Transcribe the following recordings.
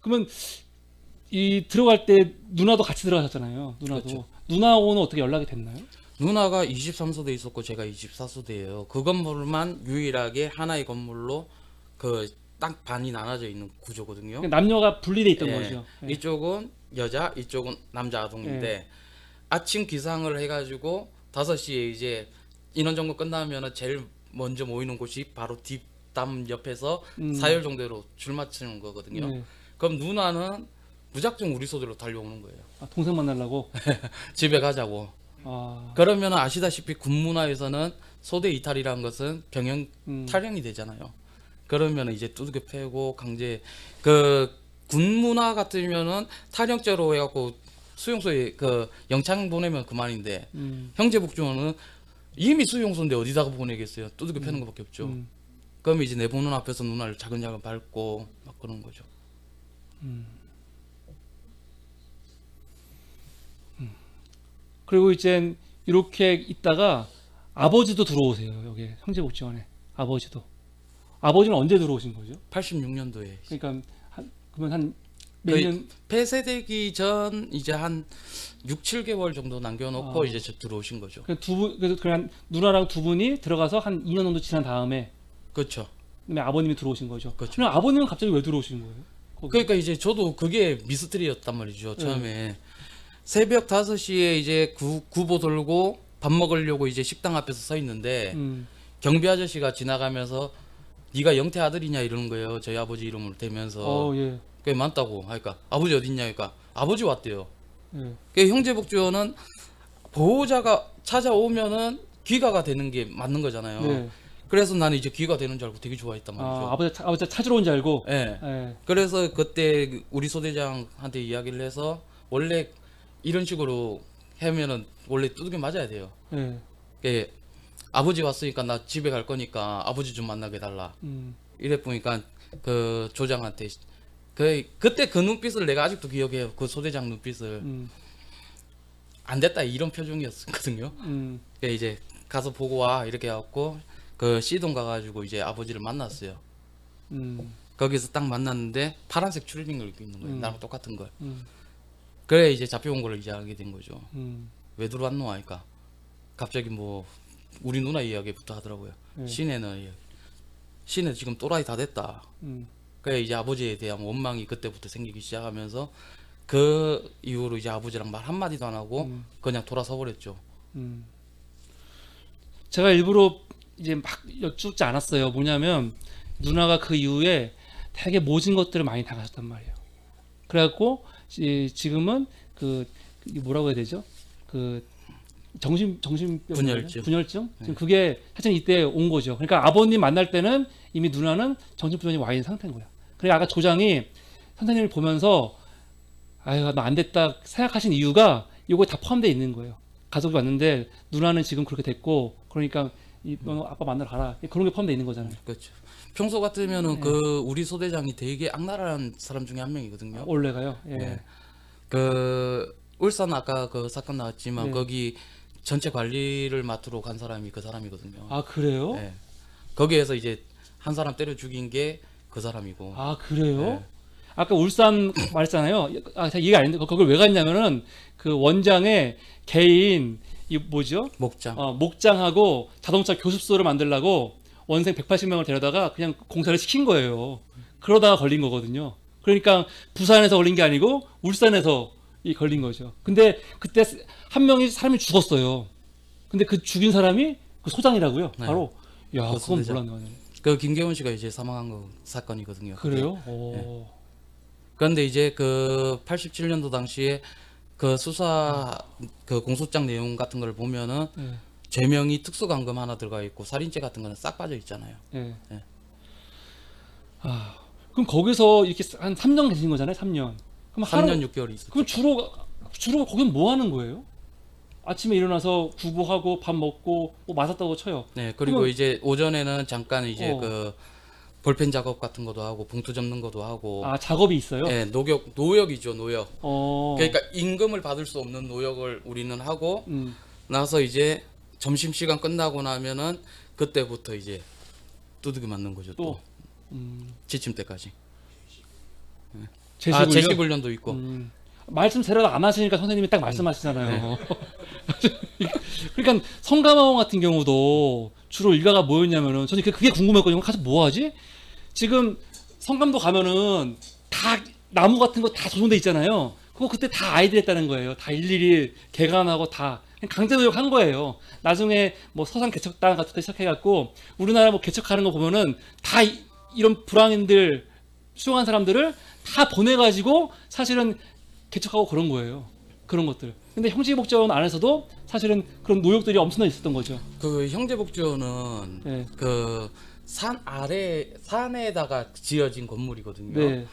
그러면 이 들어갈 때 누나도 같이 들어가셨잖아요. 누나도. 그렇죠. 누나하고는 어떻게 연락이 됐나요? 누나가 23소대에 있었고 제가 24소대예요. 그 건물만 유일하게 하나의 건물로 그 딱 반이 나눠져 있는 구조거든요. 그러니까 남녀가 분리돼 있던 예, 거죠. 예. 이쪽은 여자, 이쪽은 남자 아동인데 아침 기상을 해가지고 5시에 이제 인원 점검 끝나면은 제일 먼저 모이는 곳이 바로 뒷담 옆에서 사열 정도로 줄 맞추는 거거든요. 네. 그럼 누나는 무작정 우리 소대로 달려오는 거예요. 아, 동생 만나려고. 집에 가자고. 아, 그러면 아시다시피 군문화에서는 소대 이탈이라는 것은 병영 음. 탈영이 되잖아요. 그러면 이제 두들겨 패고 강제 그 군문화 같으면은 탈영죄로 해갖고 수용소에 그 영창 보내면 그만인데 형제복지원은 이미 수용소인데 어디다가 보내겠어요. 두들겨 패는 것밖에 없죠. 그럼 이제 내보는 앞에서 누나를 차근차근 밟고 막 그런 거죠. 그리고 이제 이렇게 있다가 아버지도 들어오세요. 여기 형제복지원에. 아버지도. 아버지는 언제 들어오신 거죠? 86년도에 그러니까 그러면 한 몇 거의 년? 폐쇄되기 전 이제 한 6, 7개월 정도 남겨놓고 이제 저 들어오신 거죠. 두 분, 그래서 그냥 누나랑 두 분이 들어가서 한 2년 정도 지난 다음에 그렇죠. 그다음에 아버님이 들어오신 거죠. 그렇죠. 그럼 아버님은 갑자기 왜 들어오신 거예요? 거기? 그러니까 이제 저도 그게 미스터리였단 말이죠. 처음에 새벽 5시에 이제 구보 돌고 밥 먹으려고 이제 식당 앞에서 서 있는데 경비 아저씨가 지나가면서 네가 영태 아들이냐 이러는 거예요. 저희 아버지 이름으로 대면서. 예. 그게 맞다고 하니까 아버지 어딨냐 하니까 아버지 왔대요. 예. 그 형제복지원은 보호자가 찾아오면은 귀가가 되는 게 맞는 거잖아요. 네. 그래서 나는 이제 귀가 되는 줄 알고 되게 좋아했단 말이죠. 아, 아버지 찾으러 온 줄 알고. 예. 예. 그래서 그때 우리 소대장한테 이야기를 해서 원래 이런 식으로 하면은 원래 두들겨 맞아야 돼요. 예. 예. 아버지 왔으니까 나 집에 갈 거니까 아버지 좀 만나게 해달라. 이래 보니까 그 조장한테 그때 그 눈빛을 내가 아직도 기억해요. 그 소대장 눈빛을. 안 됐다 이런 표정이었거든요. 그러니까 이제 가서 보고 와 이렇게 해갖고 그 C동 가가지고 이제 아버지를 만났어요. 거기서 딱 만났는데 파란색 추리닝을 입고 있는 거예요. 나랑 똑같은 걸. 그래 이제 잡혀온 걸 이제 알게 된 거죠. 왜 들어왔노 하니까 갑자기 뭐 우리 누나 이야기부터 하더라고요. 시내는 시내 지금 또라이 다 됐다. 그래 이제 아버지에 대한 원망이 그때부터 생기기 시작하면서 그 이후로 이제 아버지랑 말 한마디도 안 하고 그냥 돌아서 버렸죠. 제가 일부러 이제 막 여쭙지 않았어요. 뭐냐면 누나가 그 이후에 되게 모진 것들을 많이 당하셨단 말이에요. 그래갖고 지금은 그 이게 뭐라고 해야 되죠? 그 정신병 분열증? 지금 그게 사실 이때 온 거죠. 그러니까 아버님 만날 때는 이미 누나는 정신분열이 와 있는 상태인 거야. 그러니까 아까 조장이 선생님을 보면서 아유 나 안 됐다 생각하신 이유가 이거에 다 포함되어 있는 거예요. 가족이 왔는데 누나는 지금 그렇게 됐고 그러니까 너 아빠 만나러 가라 그런 게 포함되어 있는 거잖아요. 그렇죠. 평소 같으면은 그 우리 소대장이 되게 악랄한 사람 중에 한 명이거든요. 원래가요. 예. 네. 그 울산 아까 그 사건 나왔지만 네. 거기 전체 관리를 맡으러 간 사람이 그 사람이거든요. 아 그래요? 네. 거기에서 이제 한 사람 때려 죽인 게 그 사람이고. 아 그래요? 네. 아까 울산 말했잖아요. 아, 제가 이해 안 했는데 그걸 왜 갔냐면은 그 원장의 개인 이 뭐죠? 목장. 목장하고 자동차 교습소를 만들려고 원생 180명을 데려다가 그냥 공사를 시킨 거예요. 그러다가 걸린 거거든요. 그러니까 부산에서 걸린 게 아니고 울산에서 걸린 거죠. 근데 그때 한 명이 사람이 죽었어요. 근데 그 죽인 사람이 그 소장이라고요. 네. 바로 야 그 그건 소대장. 몰랐네. 그 김계원 씨가 이제 사망한 거 사건이거든요. 그래요? 네. 그런데 이제 그 87년도 당시에 그 수사 그 공소장 내용 같은 걸 보면은 죄명이 특수감금 하나 들어가 있고 살인죄 같은 거는 싹 빠져 있잖아요. 네. 네. 아 그럼 거기서 이렇게 한 3년 계신 거잖아요. 3년. 그럼 3년 6개월이 있었죠. 그럼 주로 거긴 뭐 하는 거예요? 아침에 일어나서 구보하고 밥 먹고 뭐 맞았다고 쳐요. 네, 그리고 그러면- 이제 오전에는 잠깐 이제 어. 그 볼펜 작업 같은 것도 하고 봉투 접는 것도 하고. 아 작업이 있어요? 네, 노역이죠, 노역. 그러니까 그러니까 임금을 받을 수 없는 노역을 우리는 하고 나서 이제 점심 시간 끝나고 나면은 그때부터 이제 두들겨 맞는 거죠. 또 지침 때까지. 제시군요. 제시군련도 있고. 말씀 제대로 안 하시니까 선생님이 딱 말씀하시잖아요. 그러니까 성가마원 같은 경우도 주로 일가가 뭐였냐면은 저는 그게 궁금했거든요. 가서 뭐 하지? 지금 성감도 가면은 다 나무 같은 거 다 조성돼 있잖아요. 그거 그때 다 아이들 했다는 거예요. 다 일일이 개간하고 다 강제노역 한 거예요. 나중에 뭐 서산 개척당 같은 데 시작해갖고 우리나라 뭐 개척하는 거 보면은 다 이런 불황인들 수용한 사람들을 다 보내가지고 사실은 개척하고 그런 거예요. 그런 것들. 근데 형제복지원 안에서도 사실은 그런 노역들이 엄청나게 있었던 거죠. 그 형제복지원은 네. 그 산 아래 산에다가 지어진 건물이거든요. 네.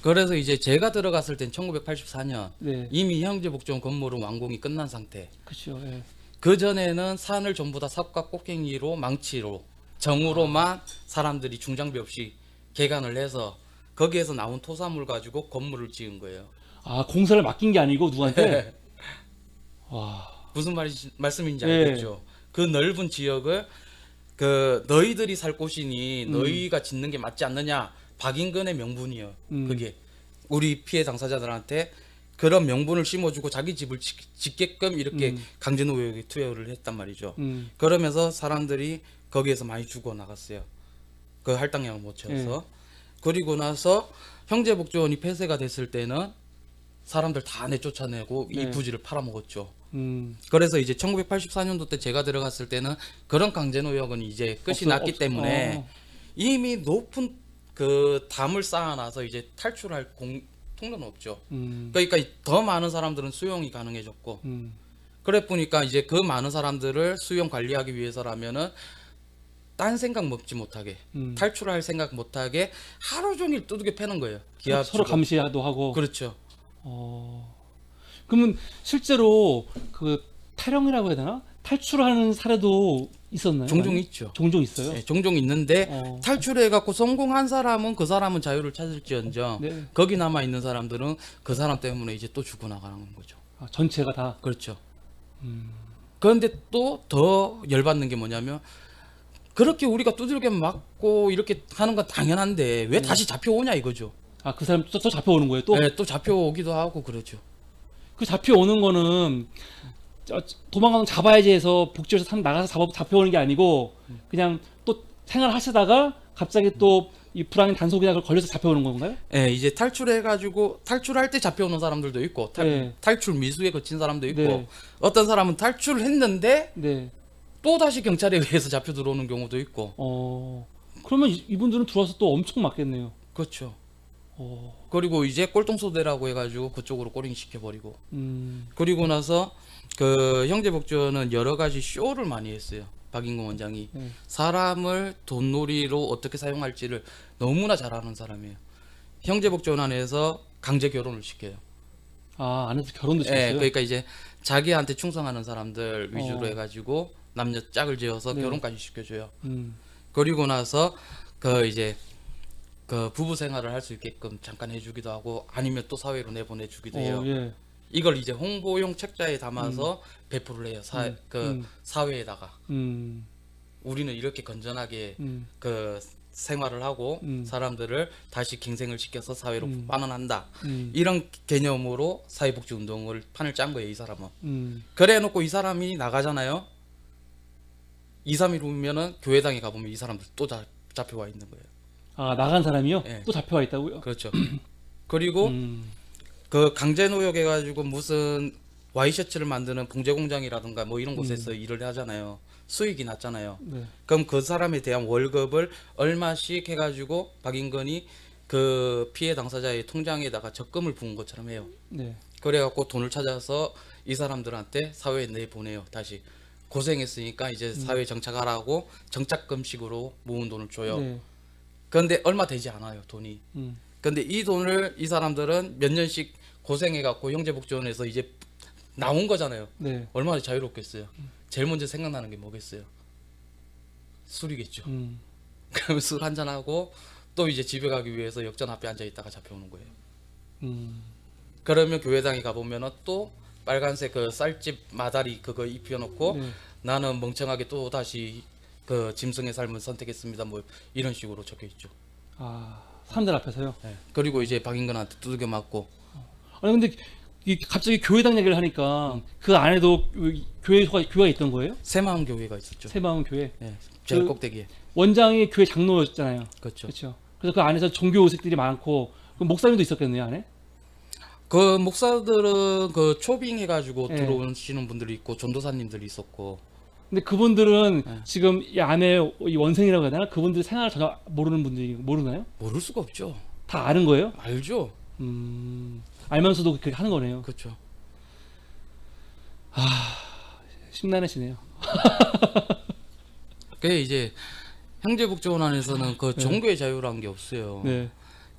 그래서 이제 제가 들어갔을 땐 1984년 네. 이미 형제복지원 건물은 완공이 끝난 상태. 그렇죠. 예. 그 전에는 산을 전부 다 삽과 꽃갱이로 망치로 정으로만 사람들이 중장비 없이 개간을 해서 거기에서 나온 토사물 가지고 건물을 지은 거예요. 아, 공사를 맡긴 게 아니고 누구한테? 와. 무슨 말씀인지 네. 알겠죠? 그 넓은 지역을 그 너희들이 살 곳이니 너희가 짓는 게 맞지 않느냐, 박인근의 명분이요. 그게 우리 피해 당사자들한테 그런 명분을 심어주고 자기 집을 짓게끔 이렇게 강제노역에 투여를 했단 말이죠. 그러면서 사람들이 거기에서 많이 죽어 나갔어요. 그 할당량을 못 채워서. 그리고 나서 형제복지원이 폐쇄가 됐을 때는 사람들 다 내쫓아내고 이 부지를 팔아먹었죠. 그래서 이제 1984년도 때 제가 들어갔을 때는 그런 강제노역은 이제 끝이 났기 때문에 이미 높은 그 담을 쌓아놔서 이제 탈출할 통로는 없죠. 그러니까 더 많은 사람들은 수용이 가능해졌고 그래 보니까 이제 그 많은 사람들을 수용 관리하기 위해서라면은 딴 생각 먹지 못하게 탈출할 생각 못하게 하루 종일 두들겨 패는 거예요. 기압 서로 주고. 감시도 하고. 그렇죠. 그러면 실제로 그 탈영이라고 해야 되나? 탈출하는 사례도 있었나요? 종종 많이? 있죠. 종종 있어요. 네, 종종 있는데 어. 탈출해 갖고 성공한 사람은 그 사람은 자유를 찾을지언정 네. 거기 남아 있는 사람들은 그 사람 때문에 이제 또 죽어나가는 거죠. 아, 전체가 다. 그렇죠. 그런데 또 더 열받는 게 뭐냐면 그렇게 우리가 두들겨 맞고 이렇게 하는 건 당연한데 왜 다시 잡혀오냐 이거죠. 아, 그 사람 또 잡혀오는 거예요, 또? 네, 또 잡혀오기도 하고 그러죠. 그 잡혀오는 거는 도망가면 잡아야지 해서 복지에서 나가서 잡혀오는 게 아니고 그냥 또 생활하시다가 갑자기 또 이 불황인 단속이나 그걸 걸려서 잡혀오는 건가요? 네, 이제 탈출해가지고 탈출할 때 잡혀오는 사람들도 있고 네. 탈출 미수에 거친 사람도 있고 네. 어떤 사람은 탈출을 했는데 네. 또 다시 경찰에 의해서 잡혀 들어오는 경우도 있고. 그러면 이분들은 들어와서 또 엄청 맞겠네요. 그렇죠. 그리고 이제 꼴통소대라고 해가지고 그쪽으로 꼬링 시켜버리고. 그리고 나서 그 형제복지원은 여러 가지 쇼를 많이 했어요. 박인근 원장이 사람을 돈놀이로 어떻게 사용할지를 너무나 잘 아는 사람이에요. 형제복지원 안에서 강제 결혼을 시켜요. 아, 안에서 결혼도 시켰어요? 네, 그러니까 이제 자기한테 충성하는 사람들 위주로 해가지고 남녀 짝을 지어서 네. 결혼까지 시켜줘요. 그리고 나서 그 이제 그 부부 생활을 할 수 있게끔 잠깐 해주기도 하고 아니면 또 사회로 내보내주기도 해요. 예. 이걸 이제 홍보용 책자에 담아서 배포를 해요. 사회에다가 우리는 이렇게 건전하게 그 생활을 하고 사람들을 다시 갱생을 시켜서 사회로 환원한다. 이런 개념으로 사회복지 운동을 판을 짠 거예요. 이 사람은. 그래 놓고 이 사람이 나가잖아요. 2, 3일 후면은 교회당에 가보면 이 사람들 또 잡혀와 있는 거예요. 아, 나간 사람이요? 네. 또 잡혀와 있다고요? 그렇죠. 그리고 그 강제노역 해가지고 무슨 와이셔츠를 만드는 봉제공장이라든가 뭐 이런 곳에서 일을 하잖아요. 수익이 낮잖아요. 네. 그럼 그 사람에 대한 월급을 얼마씩 해가지고 박인근이 그 피해 당사자의 통장에다가 적금을 부은 것처럼 해요. 네. 그래갖고 돈을 찾아서 이 사람들한테 사회에 내보내요. 다시 고생했으니까 이제 사회 정착하라고 정착금식으로 모은 돈을 줘요. 네. 그런데 얼마 되지 않아요, 돈이. 근데 이 돈을 이 사람들은 몇 년씩 고생해갖고 형제복지원에서 이제 나온 거잖아요. 네. 얼마나 자유롭겠어요. 제일 먼저 생각나는 게 뭐겠어요? 술이겠죠. 그러면 술 한잔하고 또 이제 집에 가기 위해서 역전 앞에 앉아 있다가 잡혀오는 거예요. 그러면 교회당에 가보면은 또 빨간색 그 쌀집 마다리 그거 입혀놓고 네. 나는 멍청하게 또 다시 그 짐승의 삶을 선택했습니다. 뭐 이런 식으로 적혀 있죠. 아, 사람들 앞에서요. 예. 그리고 이제 박인근한테 두들겨 맞고. 아니 근데 갑자기 교회당 얘기를 하니까 그 안에도 교회가 있던 거예요? 새마음 교회가 있었죠. 새마음 교회. 예. 제일 그 꼭대기에. 원장이 교회 장로였잖아요. 그렇죠. 그렇죠. 그래서 그 안에서 종교 의식들이 많고 그 목사님도 있었겠네요 안에. 그 목사들은 그 초빙 해가지고 예. 들어오시는 분들이 있고 전도사님들이 있었고. 근데 그분들은 네. 지금 이 안에 이 원생이라고 해야 되나? 그분들 생활을 전혀 모르는 분들이 모르나요? 모를 수가 없죠. 다 아는 거예요? 알죠. 알면서도 그렇게 하는 거네요. 그렇죠. 심란해지네요. 그게 이제 형제복지원안에서는 그 네. 종교의 자유라는 게 없어요. 네.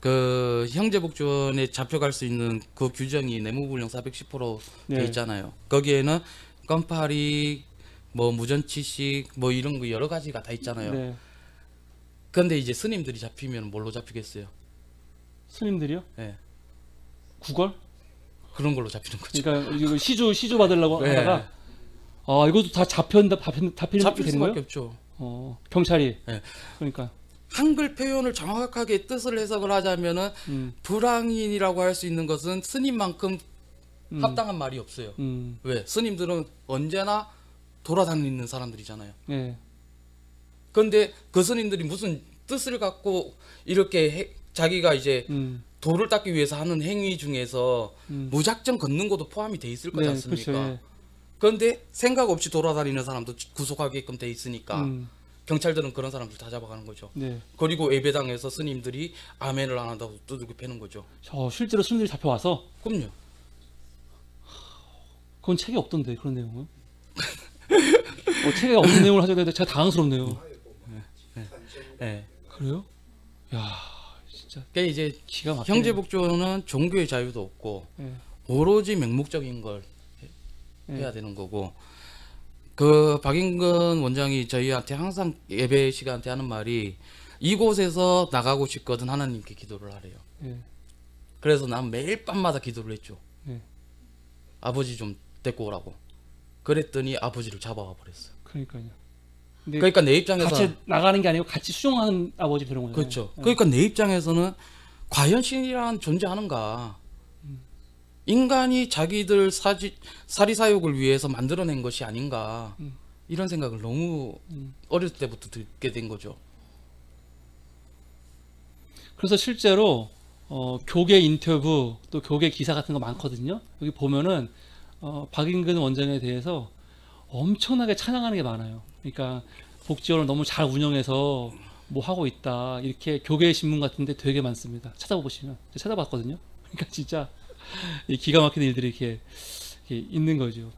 그 형제복지원에 잡혀갈 수 있는 그 규정이 내무불령 410호로 돼 네. 있잖아요. 거기에는 껌파리, 뭐 무전치식, 뭐 이런 거 여러 가지가 다 있잖아요. 네. 근데 이제 스님들이 잡히면 뭘로 잡히겠어요? 스님들이요? 예. 구걸? 그런 걸로 잡히는 거죠. 그러니까 이거 시주 받으려고 네. 하다가 이것도 다 잡히는 잡힐 되는 거예요? 수밖에 없죠. 경찰이. 네. 그러니까. 한글 표현을 정확하게 뜻을 해석을 하자면은 불황인이라고 할 수 있는 것은 스님만큼 합당한 말이 없어요. 왜? 스님들은 언제나 돌아다니는 사람들이잖아요. 네. 근데 그 스님들이 무슨 뜻을 갖고 이렇게 자기가 이제 도를 닦기 위해서 하는 행위 중에서 무작정 걷는 것도 포함이 돼 있을 거지 네, 않습니까? 그렇죠. 예. 그런데 생각 없이 돌아다니는 사람도 구속하게끔 돼 있으니까 경찰들은 그런 사람들 다 잡아가는 거죠. 네. 그리고 예배당에서 스님들이 아멘을 안 한다고 두들겨 패는 거죠. 실제로 스님들이 잡혀와서 그럼요. 그건 책에 없던데 그런 내용은. 책에 없는 내용을 하셔야 되는데 제가 당황스럽네요. 네. 그래요? 야, 진짜 그게 이제 기가 막히네. 형제복지원은 종교의 자유도 없고 네. 오로지 맹목적인 걸 네. 해야 되는 거고. 그 박인근 원장이 저희한테 항상 예배 시간한테 하는 말이 이곳에서 나가고 싶거든 하나님께 기도를 하래요. 네. 그래서 난 매일 밤마다 기도를 했죠. 네. 아버지 좀 데리고 오라고. 그랬더니 아버지를 잡아와 버렸어요. 그러니까요. 근데 그러니까 내 입장에서 같이 나가는 게 아니고 같이 수용하는 아버지 되는 거잖아요. 그렇죠. 네. 그러니까 내 입장에서는 과연 신이란 존재하는가? 인간이 자기들 사리사욕을 위해서 만들어낸 것이 아닌가? 이런 생각을 너무 어릴 때부터 듣게 된 거죠. 그래서 실제로 교계 인터뷰 또 교계 기사 같은 거 많거든요. 여기 보면은 박인근 원장에 대해서 엄청나게 찬양하는 게 많아요. 그러니까 복지원을 너무 잘 운영해서 뭐 하고 있다 이렇게 교계 신문 같은데 되게 많습니다. 찾아보시면 제가 찾아봤거든요. 그러니까 진짜 이 기가 막히는 일들이 이렇게 있는 거죠.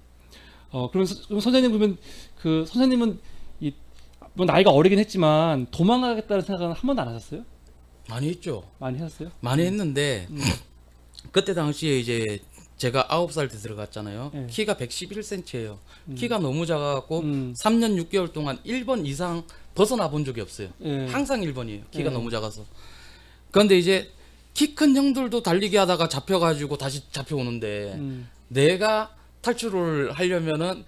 그럼 선생님 보면 그 선생님은 뭐 나이가 어리긴 했지만 도망가겠다는 생각은 한 번도 안 하셨어요? 많이 했죠. 많이 하셨어요? 많이 했는데 그때 당시에 이제 제가 9살 때 들어갔잖아요. 네. 키가 111cm예요. 키가 너무 작아갖고 3년 6개월 동안 1번 이상 벗어나 본 적이 없어요. 네. 항상 1번이에요. 키가 네. 너무 작아서. 그런데 이제 키 큰 형들도 달리기 하다가 잡혀가지고 다시 잡혀오는데 내가 탈출을 하려면은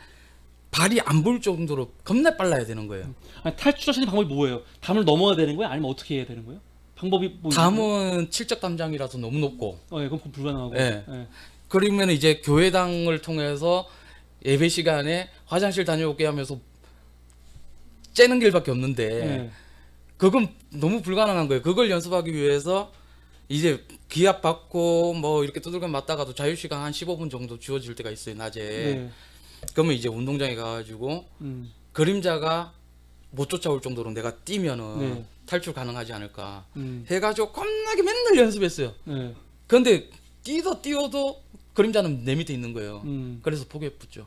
발이 안 보일 정도로 겁나 빨라야 되는 거예요. 아니, 탈출하시는 방법이 뭐예요? 담을 넘어야 되는 거예요? 아니면 어떻게 해야 되는 거예요? 방법이 뭐 담은 칠적 담장이라서 너무 높고. 그건 불가능하고. 네. 예. 그러면 이제 교회당을 통해서 예배 시간에 화장실 다녀올게 하면서 째는 길밖에 없는데 예. 그건 너무 불가능한 거예요. 그걸 연습하기 위해서 이제 기합 받고 뭐 이렇게 두들겨 맞다가도 자유시간 한 15분 정도 주어질 때가 있어요, 낮에. 네. 그러면 이제 운동장에 가가지고 그림자가 못 쫓아올 정도로 내가 뛰면은 네. 탈출 가능하지 않을까 해가지고 겁나게 맨날 연습했어요. 네. 근데 뛰어도 그림자는 내 밑에 있는 거예요. 그래서 포기했죠.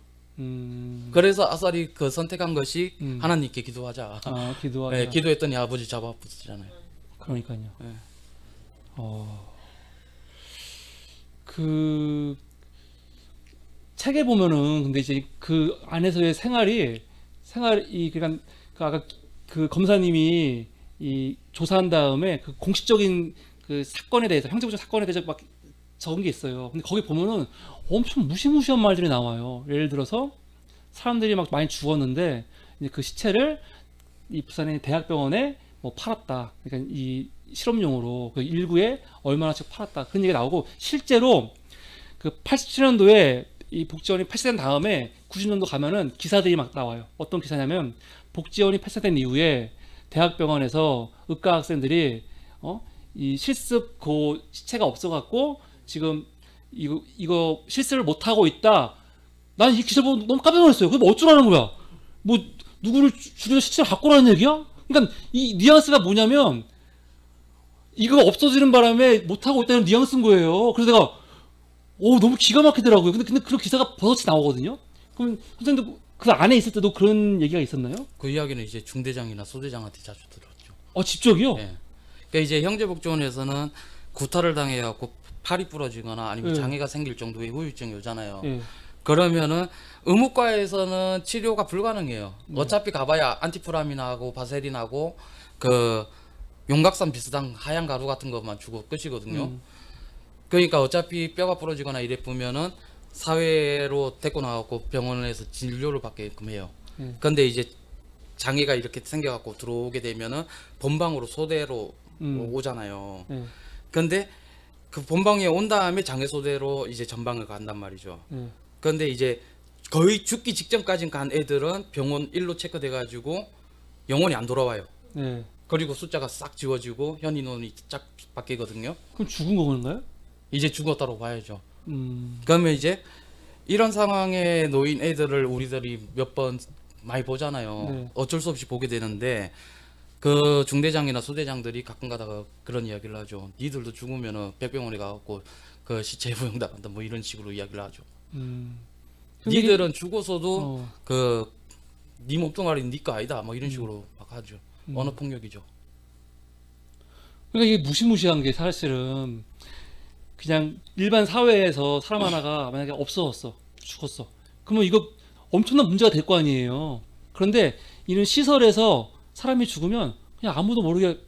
그래서 아싸리 그 선택한 것이 하나님께 기도하자. 기도하자. 네, 기도했더니 아버지 잡아붙었잖아요. 그러니까요. 네. 그 책에 보면은 근데 이제 그 안에서의 생활이 그러니까 그 아까 그 검사님이 이 조사한 다음에 그 공식적인 그 사건에 대해서 형제부적 사건에 대해서 막 적은 게 있어요. 근데 거기 보면은 엄청 무시무시한 말들이 나와요. 예를 들어서 사람들이 막 많이 죽었는데 이제 그 시체를 이 부산의 대학병원에 뭐 팔았다. 그러니까 이 실험용으로 그 일구에 얼마나씩 팔았다 그런 얘기가 나오고 실제로 그 87년도에 이 복지원이 폐쇄된 다음에 90년도 가면은 기사들이 막 나와요. 어떤 기사냐면 복지원이 폐쇄된 이후에 대학병원에서 의과 학생들이 이 실습 그 시체가 없어갖고 지금 이거 실습을 못 하고 있다. 난 이 기사 보고 너무 깜짝 놀랐어요. 그럼 어쩌라는 거야? 뭐 누구를 죽여서 시체를 갖고 오라는 얘기야? 그러니까 이 뉘앙스가 뭐냐면 이거 없어지는 바람에 못 하고 있다는 뉘앙스인 거예요. 그래서 내가 너무 기가 막히더라고요. 근데 그런 기사가 버젓이 나오거든요. 그럼 선생님도 그 안에 있을 때도 그런 얘기가 있었나요? 그 이야기는 이제 중대장이나 소대장한테 자주 들었죠. 직접이요? 예. 그러니까 이제 형제복지원에서는 구타를 당해갖고 팔이 부러지거나 아니면 예. 장애가 생길 정도의 후유증이 오잖아요. 예. 그러면은 의무과에서는 치료가 불가능해요. 어차피 가봐야 안티프라민하고 바세린하고 그 용각산 비슷한 하얀 가루 같은 것만 주고 끝이거든요. 그러니까 어차피 뼈가 부러지거나 이랬으면은 사회로 데리고 나가고 병원에서 진료를 받게끔 해요. 근데 이제 장애가 이렇게 생겨갖고 들어오게 되면은 본방으로 소대로 오잖아요. 근데 그 본방에 온 다음에 장애 소대로 이제 전방을 간단 말이죠. 근데 이제 거의 죽기 직전까지 간 애들은 병원 일로 체크돼가지고 영원히 안 돌아와요. 그리고 숫자가 싹 지워지고 현인원이 쫙 바뀌거든요. 그럼 죽은 건가요? 이제 죽었다고 봐야죠. 그러면 이제 이런 상황에 놓인 애들을 우리들이 몇 번 많이 보잖아요. 네. 어쩔 수 없이 보게 되는데 그 중대장이나 소대장들이 가끔 가다가 그런 이야기를 하죠. 니들도 죽으면은 백병원에 가갖고 그 시체 부용당한다 뭐 이런 식으로 이야기를 하죠. 니들은 죽어서도 그 니 몸뚱아리 니거 아니다 뭐 이런 식으로 막 하죠. 언어 폭력이죠. 그러니까 이게 무시무시한 게 사실은 그냥 일반 사회에서 사람 하나가 만약에 없어졌어, 죽었어. 그러면 이거 엄청난 문제가 될 거 아니에요. 그런데 이런 시설에서 사람이 죽으면 그냥 아무도 모르게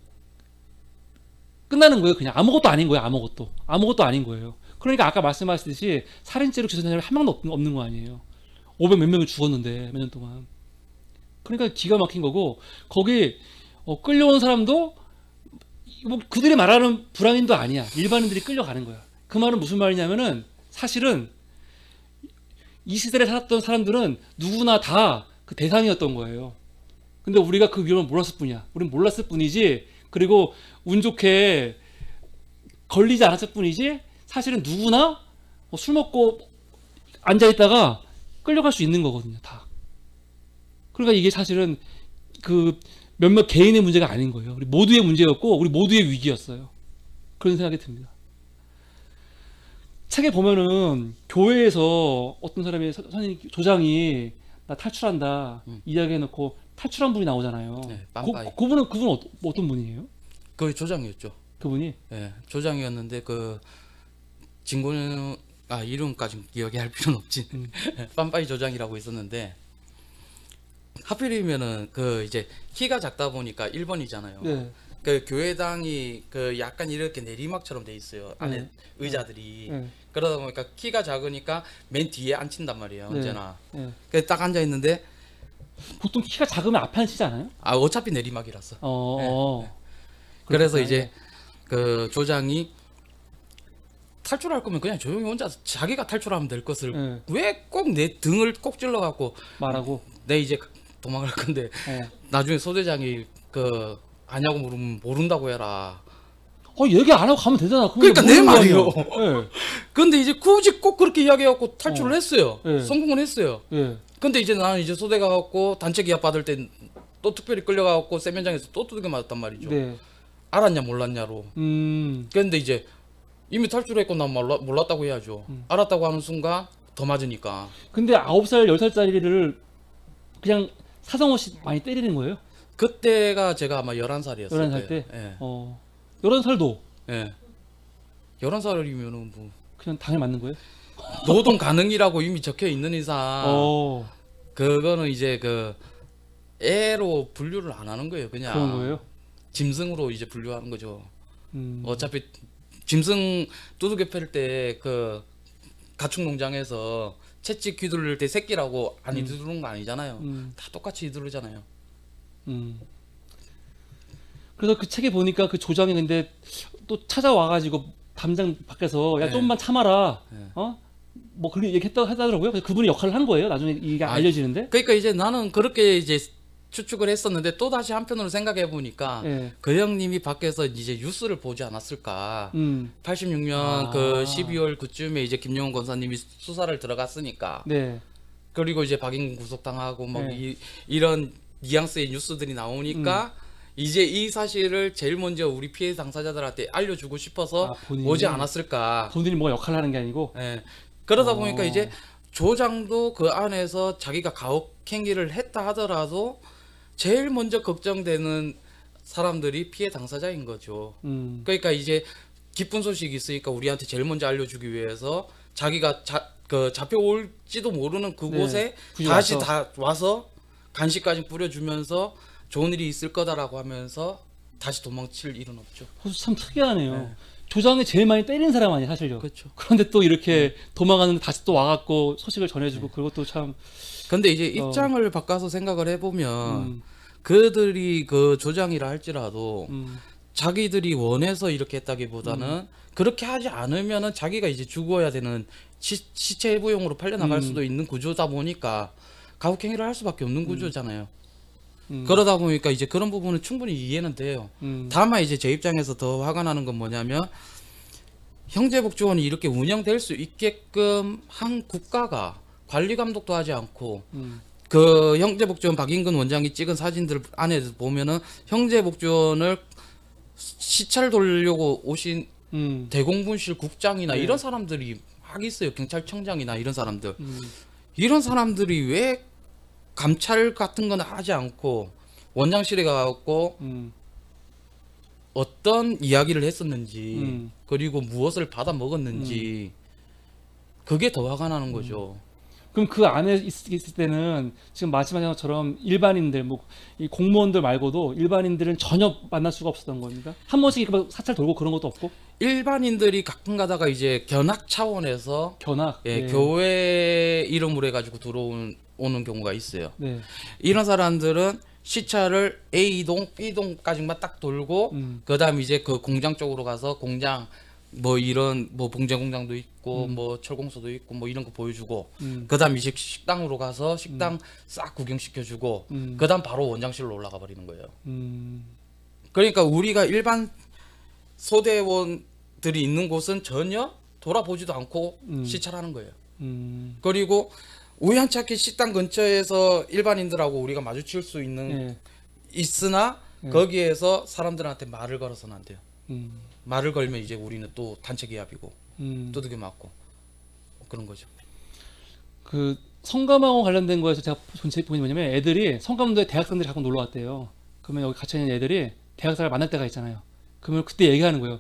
끝나는 거예요. 그냥 아무것도 아닌 거예요. 아무것도 아닌 거예요. 그러니까 아까 말씀하셨듯이 살인죄로 기소된 사람이 한 명도 없는 거 아니에요. 500 몇 명이 죽었는데 몇 년 동안. 그러니까 기가 막힌 거고 거기 끌려온 사람도 뭐 그들이 말하는 불황인도 아니야. 일반인들이 끌려가는 거야. 그 말은 무슨 말이냐면은 사실은 이 시대에 살았던 사람들은 누구나 다 그 대상이었던 거예요. 근데 우리가 그 위험을 몰랐을 뿐이야. 우린 몰랐을 뿐이지. 그리고 운 좋게 걸리지 않았을 뿐이지. 사실은 누구나 술 먹고 앉아 있다가 끌려갈 수 있는 거거든요. 다. 그러니까 이게 사실은 그 몇몇 개인의 문제가 아닌 거예요. 우리 모두의 문제였고 우리 모두의 위기였어요. 그런 생각이 듭니다. 책에 보면은 교회에서 어떤 사람이 선생님 조장이 나 탈출한다 이야기해놓고 탈출한 분이 나오잖아요. 네, 빰빠이. 그분은 어떤 분이에요? 그 조장이었죠. 그분이? 예, 조장이었는데 그 진고는 이름까지 기억이 할 필요는 없지. 빰빠이 조장이라고 있었는데 하필이면은 그 이제 키가 작다 보니까 1번이잖아요. 네. 그 교회당이 그 약간 이렇게 내리막처럼 돼 있어요. 안에 네. 의자들이. 네. 그러다 보니까 키가 작으니까 맨 뒤에 앉힌단 말이에요. 네. 언제나. 네. 그래서 딱 앉아 있는데 보통 키가 작으면 앞에 앉히지 않아요? 어차피 내리막이라서. 네. 그래서 이제 그 조장이 탈출할 거면 그냥 조용히 혼자 자기가 탈출하면 될 것을 네. 왜 꼭 내 등을 꼭 찔러 갖고 말하고. 내 이제 도망갈 건데 나중에 소대장이 그 아냐고 물으면 모른다고 해라. 얘기 안 하고 가면 되잖아. 그러니까 내 말이요. 네. 근데 이제 굳이 꼭 그렇게 이야기해갖고 탈출을 했어요. 네. 성공을 했어요. 네. 근데 이제 나는 이제 소대 가갖고 단체 기합 받을 때 또 특별히 끌려가갖고 세면장에서 또 두들겨 맞았단 말이죠. 네. 알았냐 몰랐냐로. 근데 이제 이미 탈출했고 난 몰랐다고 해야죠. 알았다고 하는 순간 더 맞으니까. 근데 9살, 10살짜리를 그냥 사정 없이 많이 때리는 거예요? 그때가 제가 아마 11살이었어요. 11살 때? 예. 11살도? 예. 11살이면은 뭐 그냥 당연히 맞는 거예요? 노동 가능이라고 이미 적혀 있는 이상 그거는 이제 그 애로 분류를 안 하는 거예요. 그냥 그런 거예요? 짐승으로 이제 분류하는 거죠. 어차피 짐승 두들겨 팰 때 그 가축 농장에서 채찍 휘두를 때 새끼라고 안 휘두르는 거 아니잖아요. 다 똑같이 휘두르잖아요. 그래서 그 책에 보니까 그 조장이 근데 또 찾아와가지고 담장 밖에서 야 네. 좀만 참아라. 네. 뭐 그렇게 하더라고요. 그래서 그분이 역할을 한 거예요. 나중에 이게 알려지는데. 그러니까 이제 나는 그렇게 이제 추측을 했었는데 또 다시 한편으로 생각해 보니까 예. 그 형님이 밖에서 이제 뉴스를 보지 않았을까. 86년 그 12월 그쯤에 이제 김용훈 권사님이 수사를 들어갔으니까. 네. 그리고 이제 박인근 구속당하고 뭐 네. 이런 뉘앙스의 뉴스들이 나오니까 이제 이 사실을 제일 먼저 우리 피해 당사자들한테 알려주고 싶어서 오지 않았을까. 본인이 뭐 역할을 하는 게 아니고. 예. 그러다 보니까 이제 조장도 그 안에서 자기가 가혹행위를 했다 하더라도 제일 먼저 걱정되는 사람들이 피해 당사자인 거죠. 그러니까 이제 기쁜 소식이 있으니까 우리한테 제일 먼저 알려주기 위해서 자기가 잡혀올지도 모르는 그곳에 네, 다시 와서. 다 와서 간식까지 뿌려주면서 좋은 일이 있을 거다라고 하면서 다시 도망칠 일은 없죠. 참 특이하네요. 네. 조장이 제일 많이 때린 사람 아니에요, 사실요. 그렇죠. 그런데 또 이렇게 도망가는데 다시 또 와갖고 소식을 전해주고 그것도 참. 근데 이제 입장을 바꿔서 생각을 해보면 그들이 그 조장이라 할지라도 자기들이 원해서 이렇게 했다기보다는 그렇게 하지 않으면은 자기가 이제 죽어야 되는 시체 일부용으로 팔려나갈 수도 있는 구조다 보니까 가혹행위를 할 수밖에 없는 구조잖아요. 그러다 보니까 이제 그런 부분은 충분히 이해는 돼요. 다만 이제 제 입장에서 더 화가 나는 건 뭐냐면 형제복지원이 이렇게 운영될 수 있게끔 한 국가가 관리 감독도 하지 않고 그 형제복지원 박인근 원장이 찍은 사진들 안에 보면은 형제복지원을 시찰 돌려고 오신 대공분실 국장이나 네. 이런 사람들이 막 있어요. 경찰청장이나 이런 사람들. 이런 사람들이 왜 감찰 같은 건 하지 않고 원장실에 가고 어떤 이야기를 했었는지 그리고 무엇을 받아 먹었는지 그게 더 화가 나는 거죠. 그럼 그 안에 있을 때는 지금 말씀하신 것처럼 일반인들, 뭐 이 공무원들 말고도 일반인들은 전혀 만날 수가 없었던 겁니까? 한 번씩 이렇게 사찰 돌고 그런 것도 없고? 일반인들이 가끔 가다가 이제 견학 차원에서 견학? 예, 네. 교회 이름으로 해가지고 들어오는 경우가 있어요. 네. 이런 사람들은 시차를 A동, B동까지만 딱 돌고 그다음 이제 그 공장 쪽으로 가서 공장 뭐 이런 뭐 봉제 공장도 있고 뭐 철공소도 있고 뭐 이런 거 보여주고 그다음 이제 식당으로 가서 식당 싹 구경시켜주고 그다음 바로 원장실로 올라가 버리는 거예요. 그러니까 우리가 일반 소대원들이 있는 곳은 전혀 돌아보지도 않고 시찰하는 거예요. 그리고 우연찮게 식당 근처에서 일반인들하고 우리가 마주칠 수 있는 네. 있으나 거기에서 사람들한테 말을 걸어서는 안 돼요. 말을 걸면 이제 우리는 또 단체 기합이고 두들겨 맞고 그런 거죠. 그 성감하고 관련된 거에서 제가 본 게 뭐냐면 애들이 성감도에 대학생들이 가끔 놀러 왔대요. 그러면 여기 갇혀 있는 애들이 대학생을 만날 때가 있잖아요. 그러면 그때 얘기하는 거예요.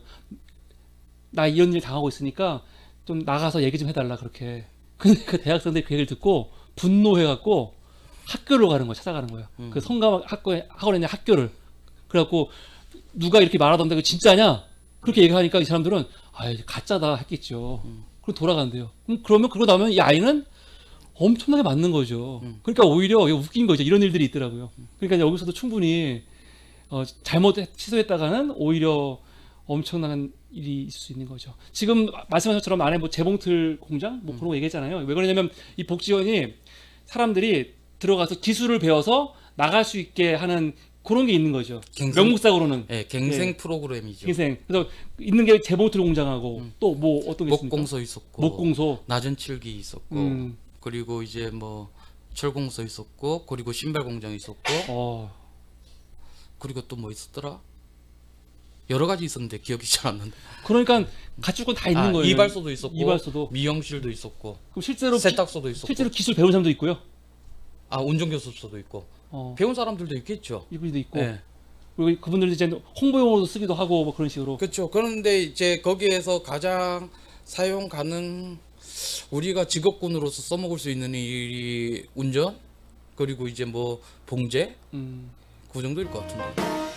나 이런 일 당하고 있으니까 좀 나가서 얘기 좀 해달라 그렇게. 근데 그 대학생들이 그 얘기를 듣고 분노해갖고 학교로 가는 거예요. 찾아가는 거예요. 그 성감 학원에 있는 학교를. 그래갖고 누가 이렇게 말하던데 그거 진짜냐? 그렇게 얘기하니까 이 사람들은 아 가짜다 했겠죠. 그리고 돌아간대요. 그러면 그러고 나면 이 아이는 엄청나게 맞는 거죠. 그러니까 오히려 웃긴 거죠. 이런 일들이 있더라고요. 그러니까 여기서도 충분히 잘못 취소했다가는 오히려 엄청난 일이 있을 수 있는 거죠. 지금 말씀하신 것처럼 안에 뭐 재봉틀 공장 뭐 그런 거 얘기했잖아요. 왜 그러냐면 이 복지원이 사람들이 들어가서 기술을 배워서 나갈 수 있게 하는 그런 게 있는 거죠. 명목상으로는. 예, 갱생 프로그램이죠. 갱생. 그래서 있는 게 재봉틀 공장하고 또 뭐 어떤 게 있습니까? 목공소 있었고, 목공소. 나전칠기 있었고, 그리고 이제 뭐 철공소 있었고, 그리고 신발 공장 있었고, 그리고 또 뭐 있었더라? 여러 가지 있었는데 기억이 잘 안 난다. 그러니까 갖출 건 다 있는 거예요. 이발소도 있었고, 이발소도. 미용실도 있었고, 그럼 실제로 세탁소도 있었고, 실제로 기술 배운 사람도 있고요. 운전교습소도 있고, 배운 사람들도 있겠죠. 이분도 있고. 네. 그리고 그분들 이제 홍보용으로도 쓰기도 하고 뭐 그런 식으로. 그렇죠. 그런데 이제 거기에서 가장 사용 가능 우리가 직업군으로서 써먹을 수 있는 일이 운전 그리고 이제 뭐 봉제 그 정도일 것 같은데.